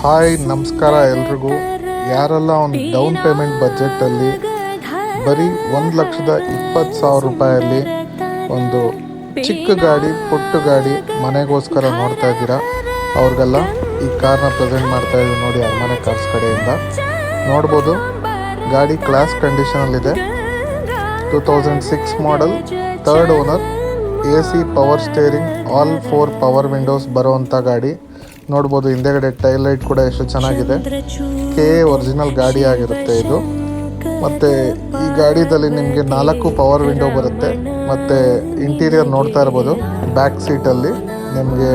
Hi ನಮಸ್ಕಾರ ಎಲ್ರಿಗೂ. ಯಾರೆಲ್ಲ ಒಂದು ಡೌನ್ ಪೇಮೆಂಟ್ ಬಜೆಟಲ್ಲಿ ಬರೀ 1,20,000 ರೂಪಾಯಲ್ಲಿ ಒಂದು ಚಿಕ್ಕ ಗಾಡಿ ಪುಟ್ಟ ಗಾಡಿ ಮನೆಗೋಸ್ಕರ ನೋಡ್ತಾ ಇದ್ದೀರಾ, ಅವ್ರಿಗೆಲ್ಲ ಈ ಕಾರ್ನ ಪ್ರೆಸೆಂಟ್ ಮಾಡ್ತಾ ಇದ್ದೀವಿ ನೋಡಿ. ಅರಮನೆ ಕಾರ್ಸ್ ಕಡೆಯಿಂದ ನೋಡ್ಬೋದು, ಗಾಡಿ ಕ್ಲಾಸ್ ಕಂಡೀಷನಲ್ಲಿದೆ. 2006 model, 3rd owner, AC power steering, all 4 power windows ಬರುವಂಥ ಗಾಡಿ ನೋಡ್ಬೋದು. ಹಿಂದೆಗಡೆ ಟೈಲ್ ಲೈಟ್ ಕೂಡ ಎಷ್ಟು ಚೆನ್ನಾಗಿದೆ. ಒರಿಜಿನಲ್ ಗಾಡಿ ಆಗಿರುತ್ತೆ ಇದು. ಮತ್ತು ಈ ಗಾಡಿದಲ್ಲಿ ನಿಮಗೆ 4 ಪವರ್ ವಿಂಡೋ ಬರುತ್ತೆ. ಮತ್ತು ಇಂಟೀರಿಯರ್ ನೋಡ್ತಾ ಇರ್ಬೋದು, ಬ್ಯಾಕ್ ಸೀಟಲ್ಲಿ ನಿಮಗೆ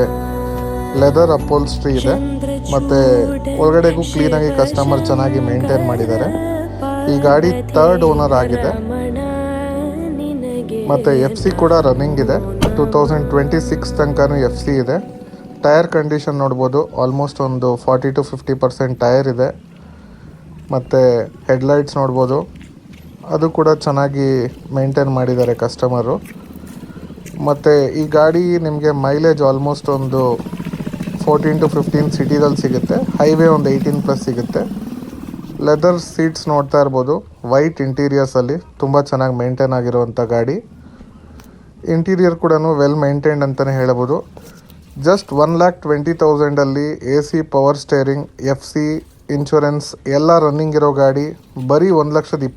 ಲೆದರ್ ಅಪೋಲ್ಸ್ಟ್ರಿ ಇದೆ. ಮತ್ತು ಒಳಗಡೆಗೂ ಕ್ಲೀನಾಗಿ ಕಸ್ಟಮರ್ ಚೆನ್ನಾಗಿ ಮೇಂಟೈನ್ ಮಾಡಿದ್ದಾರೆ. ಈ ಗಾಡಿ 3rd ಓನರ್ ಆಗಿದೆ. ಮತ್ತು FC ಕೂಡ ರನ್ನಿಂಗ್ ಇದೆ. 2026 ತನಕನೂ FC ಇದೆ. ಟೈರ್ ಕಂಡೀಷನ್ ನೋಡ್ಬೋದು, ಆಲ್ಮೋಸ್ಟ್ ಒಂದು 40-50% ಟೈರ್ ಇದೆ. ಮತ್ತು ಹೆಡ್ಲೈಟ್ಸ್ ನೋಡ್ಬೋದು, ಅದು ಕೂಡ ಚೆನ್ನಾಗಿ ಮೇಂಟೈನ್ ಮಾಡಿದ್ದಾರೆ ಕಸ್ಟಮರು. ಮತ್ತು ಈ ಗಾಡಿ ನಿಮಗೆ ಮೈಲೇಜ್ ಆಲ್ಮೋಸ್ಟ್ ಒಂದು 14-15 ಸಿಟಿದಲ್ಲಿ ಸಿಗುತ್ತೆ. ಹೈವೇ ಒಂದು 18+ ಸಿಗುತ್ತೆ. ಲೆದರ್ ಸೀಟ್ಸ್ ನೋಡ್ತಾ ಇರ್ಬೋದು, ವೈಟ್ ಇಂಟೀರಿಯರ್ಸಲ್ಲಿ ತುಂಬ ಚೆನ್ನಾಗಿ ಮೇಂಟೈನ್ ಆಗಿರುವಂಥ ಗಾಡಿ. ಇಂಟೀರಿಯರ್ ಕೂಡ ವೆಲ್ ಮೇಂಟೈನ್ಡ್ ಅಂತಲೇ ಹೇಳ್ಬೋದು. Just 1,20,000 AC power steering, FC, insurance ಎಲ್ಲ ರನ್ನಿಂಗ್ ಇರೋ ಗಾಡಿ ಬರೀ 1,20,000